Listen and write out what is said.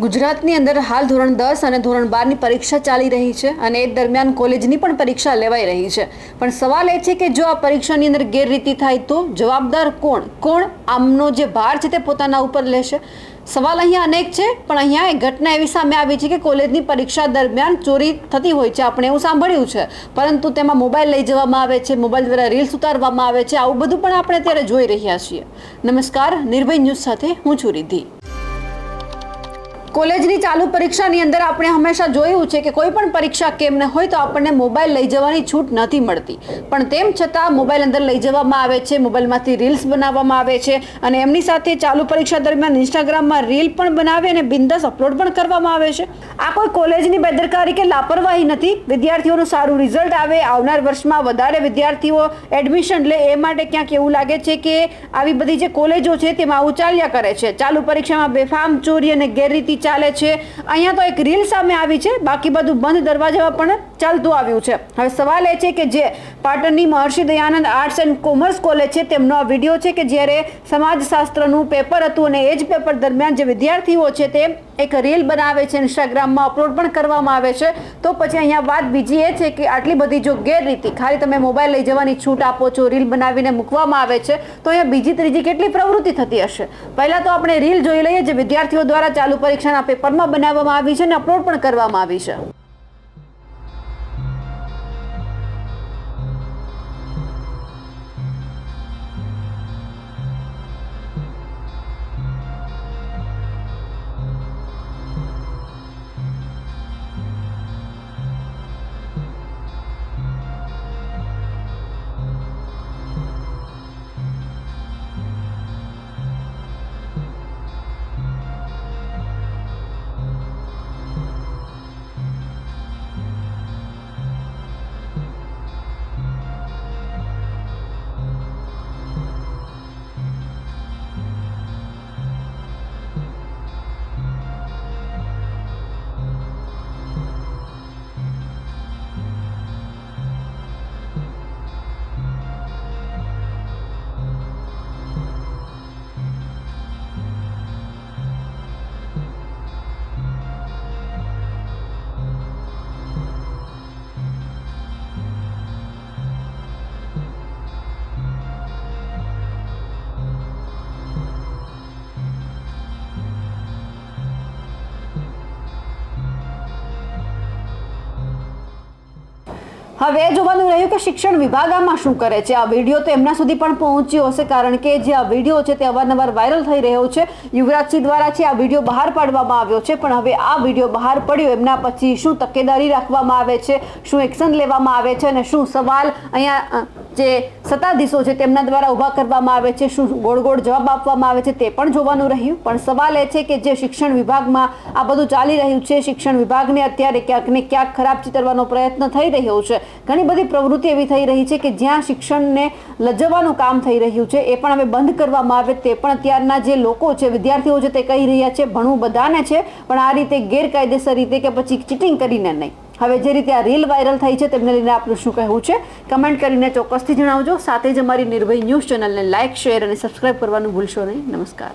ગુજરાતની અંદર હાલ ધોરણ 10 અને ધોરણ 12ની પરીક્ષા ચાલી રહી છે અને એ દરમિયાન કોલેજની પણ પરીક્ષા લેવાઈ રહી છે. પણ સવાલ એ છે કે જો આ પરીક્ષાની અંદર ગેરરીતિ થાય તો જવાબદાર કોણ આમનો જે ભાર છે તે પોતાના ઉપર લેશે? સવાલ અહીંયા અનેક છે, પણ અહીંયા એક ઘટના એવી સામે આવી છે કે કોલેજની પરીક્ષા દરમિયાન ચોરી થતી હોય છે, આપણે એવું સાંભળ્યું છે, પરંતુ તેમાં મોબાઈલ લઈ જવામાં આવે છે, મોબાઈલ દ્વારા રીલ્સ ઉતારવામાં આવે છે. આવું બધું પણ આપણે અત્યારે જોઈ રહ્યા છીએ. નમસ્કાર, નિર્ભય ન્યૂઝ સાથે હું છું રિદ્ધિ. કોલેજની ચાલુ પરીક્ષાની અંદર આપણે હંમેશા જોયું છે કે કોઈ પણ પરીક્ષા કેમ ન હોય તો આપણને મોબાઈલ લઈ જવાની છૂટ નથી મળતી, પણ તેમ છતાં મોબાઈલ અંદર લઈ જવામાં આવે છે, મોબાઈલમાંથી રીલ્સ બનાવવામાં આવે છે અને એમની સાથે ચાલુ પરીક્ષા દરમિયાન ઇન્સ્ટાગ્રામમાં રીલ પણ બનાવી અને બિંદાસ અપલોડ પણ કરવામાં આવે છે. આ કોઈ કોલેજની બેદરકારી કે લાપરવાહી નથી. વિદ્યાર્થીઓનું સારું રિઝલ્ટ આવે, આવનાર વર્ષમાં વધારે વિદ્યાર્થીઓ એડમિશન લે, એ માટે ક્યાંક એવું લાગે છે કે આવી બધી જે કોલેજો છે તેમાં આવું ચાલ્યા કરે છે. ચાલુ પરીક્ષામાં બેફામ ચોરી અને ગેરરીતિ ચાલે છે. અહીંયા તો એક રીલ સામે આવી છે, બાકી બધું બંધ દરવાજામાં પણ ચાલતું આવ્યું છે. હવે સવાલ એ છે કે જે પાટણની Maharshi Dayanand arts and commerce college છે તેમનો આ વિડીયો છે કે જ્યારે સમાજશાસ્ત્રનું પેપર હતું અને એ જ પેપર દરમિયાન જે વિદ્યાર્થીઓ છે તે એક રીલ બનાવે છે, ઇન્સ્ટાગ્રામમાં અપલોડ પણ કરવામાં આવે છે. તો પછી અહીંયા વાત બીજી એ છે કે આટલી બધી જો ગેરરીતિ, ખાલી તમે મોબાઈલ લઈ જવાની છૂટ આપો છો, રીલ બનાવીને મૂકવામાં આવે છે, તો અહીંયા બીજી ત્રીજી કેટલી પ્રવૃત્તિ થતી હશે? પહેલાં તો આપણે રીલ જોઈ લઈએ જે વિદ્યાર્થીઓ દ્વારા ચાલુ પરીક્ષાના પેપરમાં બનાવવામાં આવી છે અને અપલોડ પણ કરવામાં આવી છે. હવે એ જોવાનું રહ્યું કે શિક્ષણ વિભાગ આમાં શું કરે છે. આ વિડીયો તો એમના સુધી પણ પહોંચ્યો હશે, કારણ કે જે આ વિડીયો છે તે અવારનવાર વાયરલ થઈ રહ્યો છે. યુવરાજસિંહ દ્વારા છે આ વિડીયો બહાર પાડવામાં આવ્યો છે, પણ હવે આ વિડીયો બહાર પડ્યો એમના પછી શું તકેદારી રાખવામાં આવે છે, શું એક્શન લેવામાં આવે છે અને શું સવાલ અહીંયા જે સત્તાધીશો છે તેમના દ્વારા ઊભા કરવામાં આવે છે, શું ગોળ ગોળ જવાબ આપવામાં આવે છે તે પણ જોવાનું રહ્યું. પણ સવાલ એ છે કે જે શિક્ષણ વિભાગમાં આ બધું ચાલી રહ્યું છે, શિક્ષણ વિભાગને અત્યારે ક્યાંક ને ક્યાંક ખરાબ ચિતરવાનો પ્રયત્ન થઈ રહ્યો છે. ઘણી બધી પ્રવૃત્તિ એવી થઈ રહી છે કે જ્યાં શિક્ષણને લજવવાનું કામ થઈ રહ્યું છે એ પણ હવે બંધ કરવામાં આવે, તે પણ અત્યારના જે લોકો છે, વિદ્યાર્થીઓ છે તે કહી રહ્યા છે ભણવું બધાને છે, પણ આ રીતે ગેરકાયદેસર રીતે કે પછી ચીટિંગ કરીને નહીં. હવે જે રીતે આ રીલ વાયરલ થઈ છે તેમને લઈને આપનું શું કહેવું છે કમેન્ટ કરીને ચોક્કસથી જણાવજો. સાથે જ અમારી નિર્ભય ન્યૂઝ ચેનલને લાઇક, શેર અને સબસ્ક્રાઇબ કરવાનું ભૂલશો નહીં. નમસ્કાર.